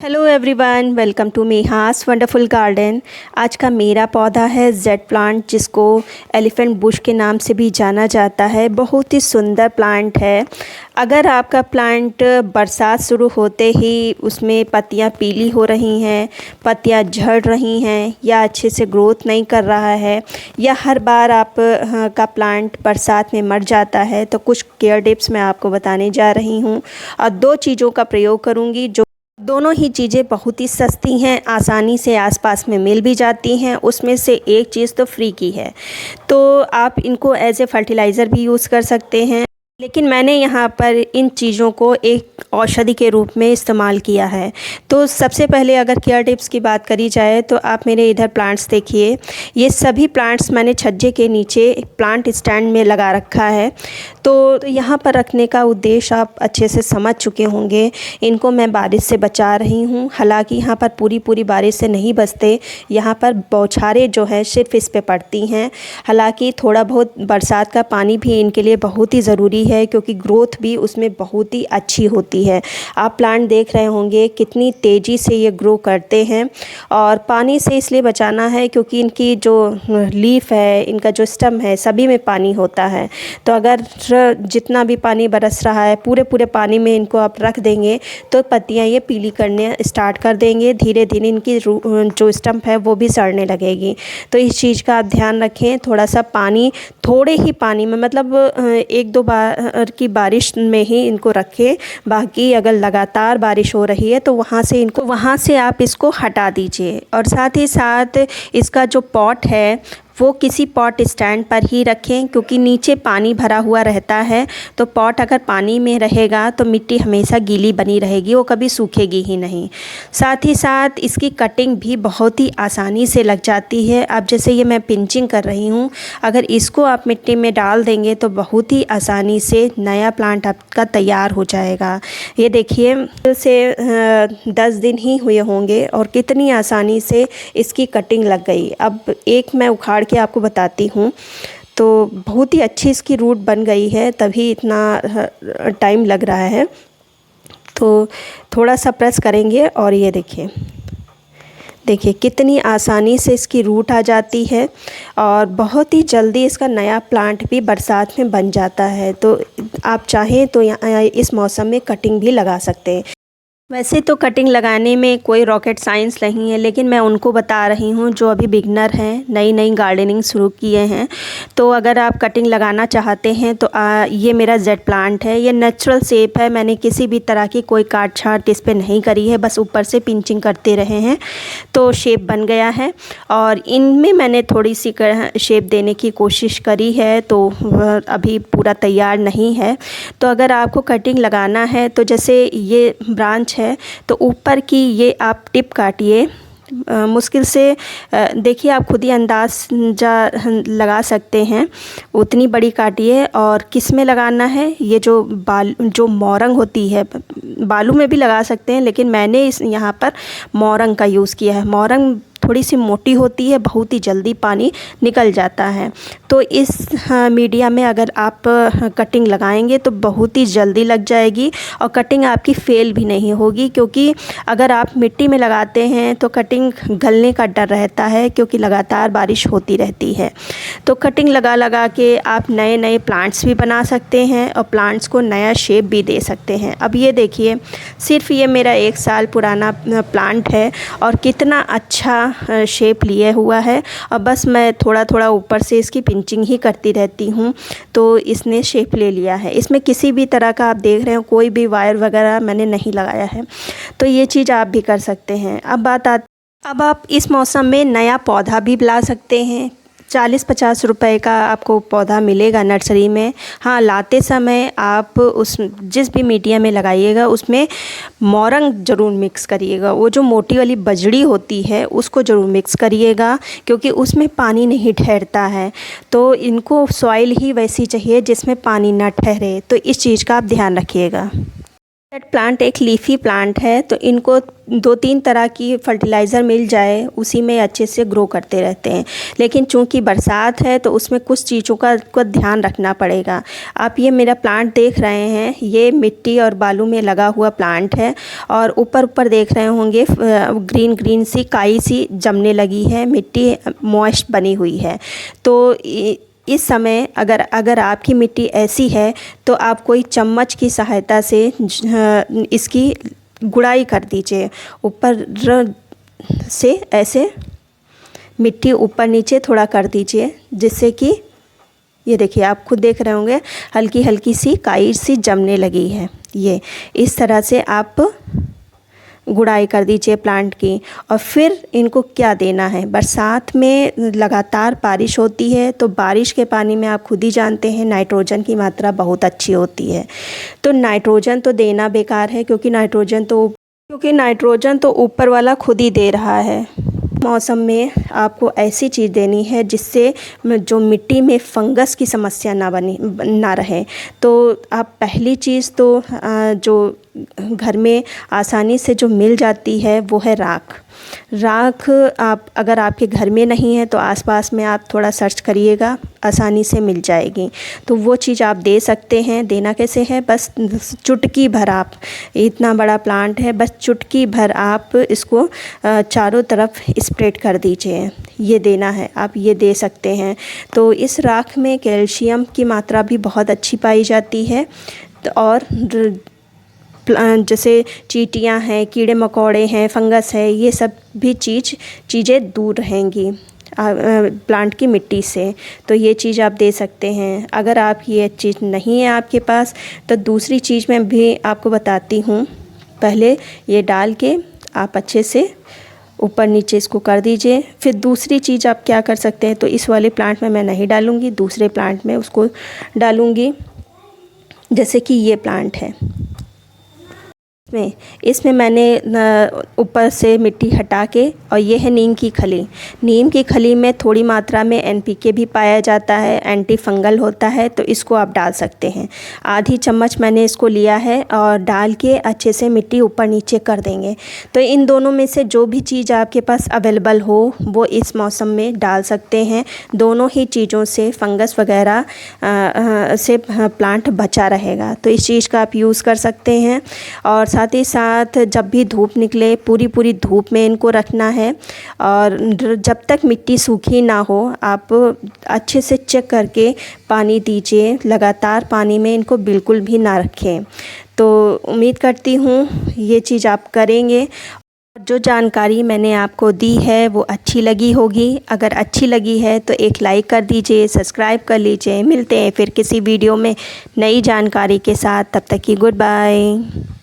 Hello everyone, welcome to Meha's wonderful garden. आज का मेरा पौधा है जेड प्लांट, जिसको एलिफेंट बुश के नाम से भी जाना जाता है। बहुत ही सुंदर प्लांट है। अगर आपका प्लांट बरसात शुरू होते ही उसमें पत्तियां पीली हो रही हैं, पत्तियां झड़ रही हैं, या अच्छे से ग्रोथ नहीं कर रहा है, या हर बार आप का प्लांट बरसात में मर जाता है, तो कुछ केयर टिप्स मैं आपको बताने जा रही हूँ। और दो चीज़ों का प्रयोग करूँगी, जो दोनों ही चीज़ें बहुत ही सस्ती हैं, आसानी से आसपास में मिल भी जाती हैं। उसमें से एक चीज़ तो फ्री की है, तो आप इनको एज ए फर्टिलाइज़र भी यूज़ कर सकते हैं। लेकिन मैंने यहाँ पर इन चीज़ों को एक औषधि के रूप में इस्तेमाल किया है। तो सबसे पहले अगर केयर टिप्स की बात करी जाए, तो आप मेरे इधर प्लांट्स देखिए। ये सभी प्लांट्स मैंने छज्जे के नीचे प्लांट स्टैंड में लगा रखा है। तो यहाँ पर रखने का उद्देश्य आप अच्छे से समझ चुके होंगे। इनको मैं बारिश से बचा रही हूँ। हालांकि यहाँ पर पूरी बारिश से नहीं बचते, यहाँ पर बौछारें जो है सिर्फ इस पे पड़ती हैं। हालांकि थोड़ा बहुत बरसात का पानी भी इनके लिए बहुत ही ज़रूरी है, क्योंकि ग्रोथ भी उसमें बहुत ही अच्छी होती है। आप प्लांट देख रहे होंगे कितनी तेज़ी से ये ग्रो करते हैं। और पानी से इसलिए बचाना है क्योंकि इनकी जो लीफ है, इनका जो स्टेम है, सभी में पानी होता है। तो अगर जितना भी पानी बरस रहा है, पूरे पानी में इनको आप रख देंगे, तो पत्तियां ये पीली करने स्टार्ट कर देंगे। धीरे धीरे इनकी जो स्टम्प है वो भी सड़ने लगेगी। तो इस चीज़ का आप ध्यान रखें। थोड़ा सा पानी, थोड़े ही पानी में, मतलब एक दो बार की बारिश में ही इनको रखें। बाकी अगर लगातार बारिश हो रही है तो वहाँ से आप इसको हटा दीजिए। और साथ ही साथ इसका जो पॉट है वो किसी पॉट स्टैंड पर ही रखें, क्योंकि नीचे पानी भरा हुआ रहता है। तो पॉट अगर पानी में रहेगा तो मिट्टी हमेशा गीली बनी रहेगी, वो कभी सूखेगी ही नहीं। साथ ही साथ इसकी कटिंग भी बहुत ही आसानी से लग जाती है। अब जैसे ये मैं पिंचिंग कर रही हूँ, अगर इसको आप मिट्टी में डाल देंगे तो बहुत ही आसानी से नया प्लांट आपका तैयार हो जाएगा। ये देखिए, से 10 दिन ही हुए होंगे और कितनी आसानी से इसकी कटिंग लग गई। अब एक मैं उखाड़ के आपको बताती हूँ। तो बहुत ही अच्छी इसकी रूट बन गई है, तभी इतना टाइम लग रहा है। तो थोड़ा सा प्रेस करेंगे और ये देखिए कितनी आसानी से इसकी रूट आ जाती है, और बहुत ही जल्दी इसका नया प्लांट भी बरसात में बन जाता है। तो आप चाहें तो इस मौसम में कटिंग भी लगा सकते हैं। वैसे तो कटिंग लगाने में कोई रॉकेट साइंस नहीं है, लेकिन मैं उनको बता रही हूँ जो अभी बिगनर हैं, नई गार्डनिंग शुरू किए हैं। तो अगर आप कटिंग लगाना चाहते हैं तो ये मेरा जेड प्लांट है। ये नेचुरल शेप है, मैंने किसी भी तरह की कोई काट छाट इस पर नहीं करी है, बस ऊपर से पिंचिंग करते रहे हैं तो शेप बन गया है। और इनमें मैंने थोड़ी सी शेप देने की कोशिश करी है, तो अभी पूरा तैयार नहीं है। तो अगर आपको कटिंग लगाना है तो जैसे ये ब्रांच है, तो ऊपर की ये आप टिप काटिए मुश्किल से। देखिए, आप खुद ही अंदाज़ा लगा सकते हैं, उतनी बड़ी काटिए। और किस में लगाना है, ये जो मोरंग होती है, बालू में भी लगा सकते हैं, लेकिन मैंने यहाँ पर मोरंग का यूज़ किया है। मोरंग थोड़ी सी मोटी होती है, बहुत ही जल्दी पानी निकल जाता है। तो इस मीडिया में अगर आप कटिंग लगाएंगे तो बहुत ही जल्दी लग जाएगी, और कटिंग आपकी फेल भी नहीं होगी। क्योंकि अगर आप मिट्टी में लगाते हैं तो कटिंग गलने का डर रहता है, क्योंकि लगातार बारिश होती रहती है। तो कटिंग लगा के आप नए प्लांट्स भी बना सकते हैं, और प्लांट्स को नया शेप भी दे सकते हैं। अब ये देखिए, सिर्फ ये मेरा 1 साल पुराना प्लांट है, और कितना अच्छा शेप लिए हुआ है। और बस मैं थोड़ा ऊपर से इसकी पिंचिंग ही करती रहती हूँ, तो इसने शेप ले लिया है। इसमें किसी भी तरह का, आप देख रहे हो, कोई भी वायर वगैरह मैंने नहीं लगाया है। तो ये चीज़ आप भी कर सकते हैं। अब आप इस मौसम में नया पौधा भी ला सकते हैं। 40-50 रुपए का आपको पौधा मिलेगा नर्सरी में। हाँ, लाते समय आप जिस भी मीडिया में लगाइएगा उसमें मोरंग ज़रूर मिक्स करिएगा। वो जो मोटी वाली बजड़ी होती है उसको ज़रूर मिक्स करिएगा, क्योंकि उसमें पानी नहीं ठहरता है। तो इनको सॉइल ही वैसी चाहिए जिसमें पानी ना ठहरे। तो इस चीज़ का आप ध्यान रखिएगा। जेट प्लांट एक लीफी प्लांट है, तो इनको 2-3 तरह की फर्टिलाइज़र मिल जाए उसी में अच्छे से ग्रो करते रहते हैं। लेकिन चूंकि बरसात है तो उसमें कुछ चीज़ों का ध्यान रखना पड़ेगा। आप ये मेरा प्लांट देख रहे हैं, ये मिट्टी और बालू में लगा हुआ प्लांट है और ऊपर देख रहे होंगे ग्रीन ग्रीन सी काई सी जमने लगी है, मिट्टी मॉइस्ट बनी हुई है। तो इस समय अगर आपकी मिट्टी ऐसी है तो आप कोई चम्मच की सहायता से इसकी गुड़ाई कर दीजिए। ऊपर से ऐसे मिट्टी ऊपर नीचे थोड़ा कर दीजिए, जिससे कि ये देखिए आप खुद देख रहे होंगे हल्की हल्की सी काई सी जमने लगी है। ये इस तरह से आप गुड़ाई कर दीजिए प्लांट की। और फिर इनको क्या देना है, बरसात में लगातार बारिश होती है, तो बारिश के पानी में आप खुद ही जानते हैं नाइट्रोजन की मात्रा बहुत अच्छी होती है। तो नाइट्रोजन तो देना बेकार है, क्योंकि नाइट्रोजन तो ऊपर वाला खुद ही दे रहा है। मौसम में आपको ऐसी चीज़ देनी है जिससे जो मिट्टी में फंगस की समस्या ना रहे। तो आप पहली चीज़ तो जो घर में आसानी से जो मिल जाती है वो है राख। आप अगर आपके घर में नहीं है तो आसपास में आप थोड़ा सर्च करिएगा, आसानी से मिल जाएगी। तो वो चीज़ आप दे सकते हैं। देना कैसे है, बस चुटकी भर, आप इतना बड़ा प्लांट है, बस चुटकी भर आप इसको चारों तरफ स्प्रेड कर दीजिए। ये देना है, आप ये दे सकते हैं। तो इस राख में कैल्शियम की मात्रा भी बहुत अच्छी पाई जाती है। और जैसे चींटियाँ हैं, कीड़े मकोड़े हैं, फंगस है, ये सब भी चीज़ें दूर रहेंगी प्लांट की मिट्टी से। तो ये चीज़ आप दे सकते हैं। अगर आप ये चीज़ नहीं है आपके पास तो दूसरी चीज़ मैं भी आपको बताती हूँ। पहले ये डाल के आप अच्छे से ऊपर नीचे इसको कर दीजिए। फिर दूसरी चीज़ आप क्या कर सकते हैं, तो इस वाले प्लांट में मैं नहीं डालूँगी, दूसरे प्लांट में उसको डालूँगी। जैसे कि ये प्लांट है, इसमें मैंने ऊपर से मिट्टी हटा के, और ये है नीम की खली। नीम की खली में थोड़ी मात्रा में NPK भी पाया जाता है, एंटी फंगल होता है, तो इसको आप डाल सकते हैं। आधी चम्मच मैंने इसको लिया है और डाल के अच्छे से मिट्टी ऊपर नीचे कर देंगे। तो इन दोनों में से जो भी चीज़ आपके पास अवेलेबल हो वो इस मौसम में डाल सकते हैं। दोनों ही चीज़ों से फंगस वगैरह से प्लांट बचा रहेगा। तो इस चीज़ का आप यूज़ कर सकते हैं। और साथ ही साथ जब भी धूप निकले पूरी धूप में इनको रखना है। और जब तक मिट्टी सूखी ना हो आप अच्छे से चेक करके पानी दीजिए। लगातार पानी में इनको बिल्कुल भी ना रखें। तो उम्मीद करती हूँ ये चीज़ आप करेंगे। जो जानकारी मैंने आपको दी है वो अच्छी लगी होगी। अगर अच्छी लगी है तो एक लाइक कर दीजिए, सब्सक्राइब कर लीजिए। मिलते हैं फिर किसी वीडियो में नई जानकारी के साथ। तब तक की गुड बाय।